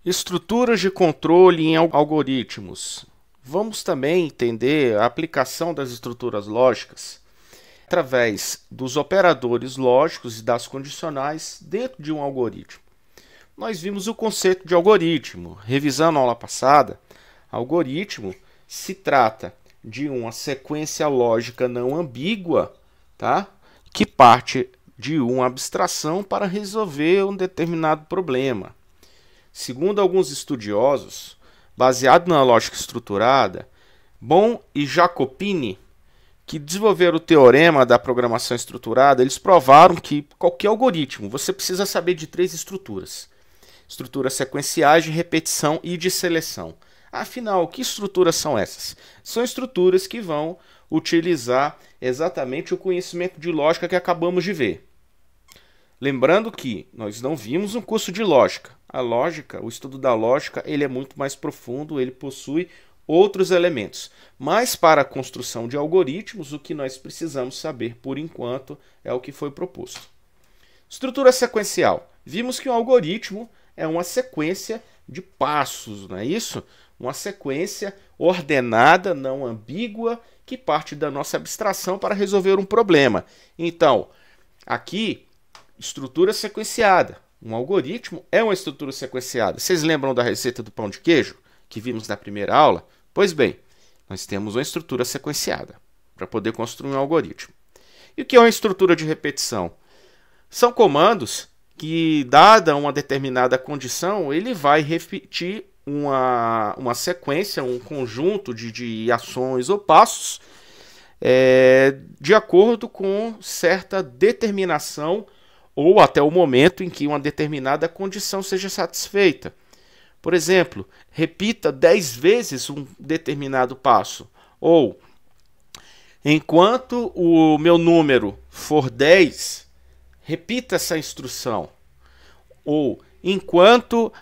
Estruturas de controle em algoritmos. Vamos também entender a aplicação das estruturas lógicas através dos operadores lógicos e das condicionais dentro de um algoritmo. Nós vimos o conceito de algoritmo. Revisando a aula passada, algoritmo se trata de uma sequência lógica não ambígua, tá? Que parte de uma abstração para resolver um determinado problema. Segundo alguns estudiosos, baseado na lógica estruturada, Bohm e Jacopini, que desenvolveram o teorema da programação estruturada, eles provaram que qualquer algoritmo, você precisa saber de três estruturas. Estruturas sequenciais, de repetição e de seleção. Afinal, que estruturas são essas? São estruturas que vão utilizar exatamente o conhecimento de lógica que acabamos de ver. Lembrando que nós não vimos um curso de lógica. A lógica, o estudo da lógica, ele é muito mais profundo, ele possui outros elementos. Mas para a construção de algoritmos, o que nós precisamos saber, por enquanto, é o que foi proposto. Estrutura sequencial. Vimos que um algoritmo é uma sequência de passos, não é isso? Uma sequência ordenada, não ambígua, que parte da nossa abstração para resolver um problema. Então, aqui, estrutura sequenciada. Um algoritmo é uma estrutura sequenciada. Vocês lembram da receita do pão de queijo que vimos na primeira aula? Pois bem, nós temos uma estrutura sequenciada para poder construir um algoritmo. E o que é uma estrutura de repetição? São comandos que, dada uma determinada condição, ele vai repetir uma sequência, um conjunto de ações ou passos de acordo com certa determinação ou até o momento em que uma determinada condição seja satisfeita. Por exemplo, repita 10 vezes um determinado passo. Ou, enquanto o meu número for 10, repita essa instrução. Ou, enquanto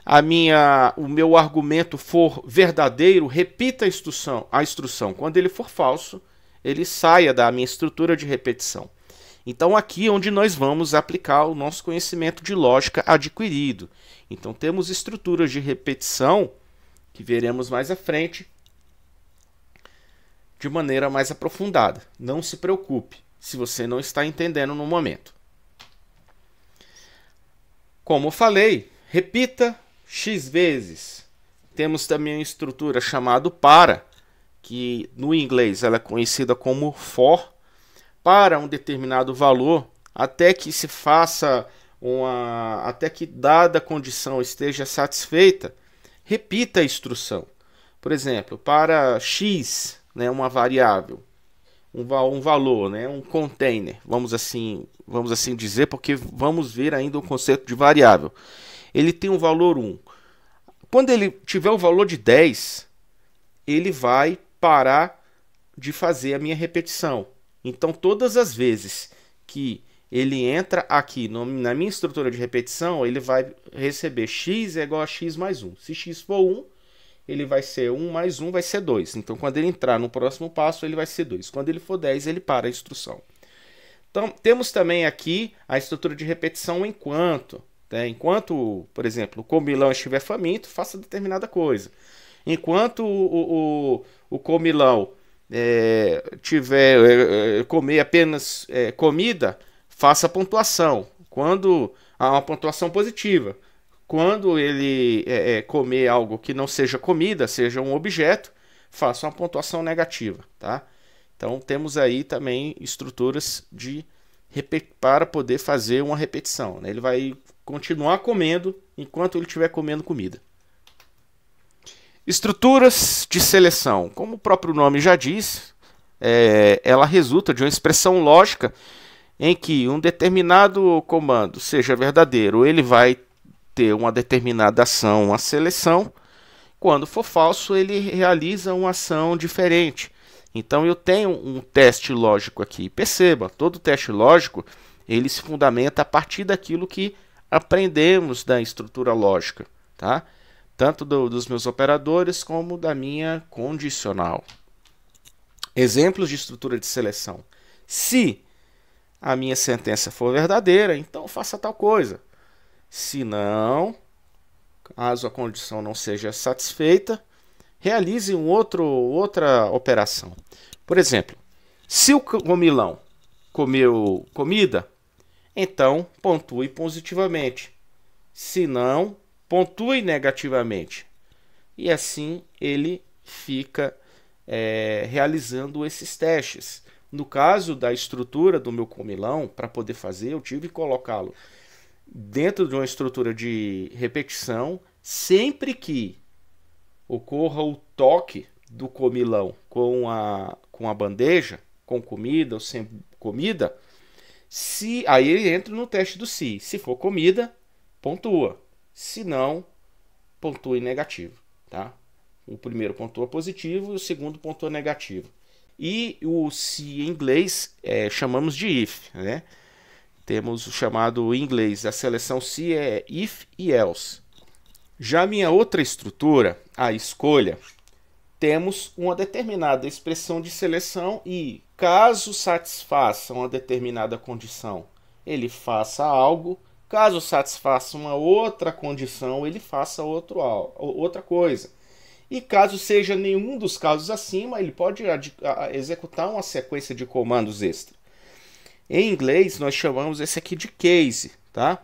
o meu argumento for verdadeiro, repita a instrução. Quando ele for falso, ele saia da minha estrutura de repetição. Então aqui é onde nós vamos aplicar o nosso conhecimento de lógica adquirido. Então temos estruturas de repetição, que veremos mais à frente, de maneira mais aprofundada. Não se preocupe se você não está entendendo no momento. Como eu falei, repita x vezes. Temos também uma estrutura chamada para, que no inglês ela é conhecida como for, para um determinado valor, até que se faça até que dada condição esteja satisfeita, repita a instrução. Por exemplo, para x, né, uma variável, um valor, né, um container, vamos assim dizer, porque vamos ver ainda o conceito de variável. Ele tem um valor 1. Quando ele tiver o valor de 10, ele vai parar de fazer a minha repetição. Então, todas as vezes que ele entra aqui na minha estrutura de repetição, ele vai receber x é igual a x mais 1. Se x for 1, ele vai ser 1 mais 1 vai ser 2. Então, quando ele entrar no próximo passo, ele vai ser 2. Quando ele for 10, ele para a instrução. Então, temos também aqui a estrutura de repetição enquanto. Né? Enquanto, por exemplo, o comilão estiver faminto, faça determinada coisa. Enquanto o comilão comer apenas comida, faça pontuação. Quando há uma pontuação positiva. Quando ele comer algo que não seja comida, seja um objeto, faça uma pontuação negativa. Tá? Então temos aí também estruturas para poder fazer uma repetição. Né? Ele vai continuar comendo enquanto ele estiver comendo comida. Estruturas de seleção. Como o próprio nome já diz, ela resulta de uma expressão lógica em que um determinado comando seja verdadeiro, ele vai ter uma determinada ação, uma seleção. Quando for falso, ele realiza uma ação diferente. Então eu tenho um teste lógico aqui. Perceba, todo teste lógico ele se fundamenta a partir daquilo que aprendemos da estrutura lógica, tá? Tanto dos meus operadores como da minha condicional. Exemplos de estrutura de seleção. Se a minha sentença for verdadeira, então faça tal coisa. Se não, Caso a condição não seja satisfeita, realize outra operação. Por exemplo, se o comilão comeu comida, então pontue positivamente. Se não, pontue negativamente. E assim ele fica realizando esses testes. No caso da estrutura do meu comilão, para poder fazer, eu tive que colocá-lo dentro de uma estrutura de repetição. Sempre que ocorra o toque do comilão com a bandeja, com comida ou sem comida, aí ele entra no teste do se. Se for comida, pontua. Se não, pontua negativo. Tá? O primeiro pontua positivo e o segundo pontua negativo. E o se em inglês chamamos de if, né? Temos o chamado em inglês, a seleção se é if e else. Já a minha outra estrutura, a escolha, temos uma determinada expressão de seleção e, caso satisfaça uma determinada condição, ele faça algo. Caso satisfaça uma outra condição, ele faça outra coisa. E caso seja nenhum dos casos acima, ele pode executar uma sequência de comandos extra. Em inglês, nós chamamos esse aqui de case, tá?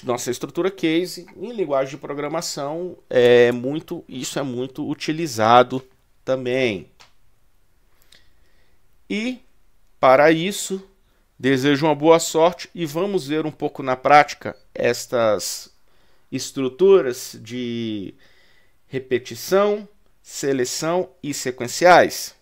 Nossa estrutura case, em linguagem de programação, isso é muito utilizado também. E, para isso, desejo uma boa sorte e vamos ver um pouco na prática estas estruturas de repetição, seleção e sequenciais.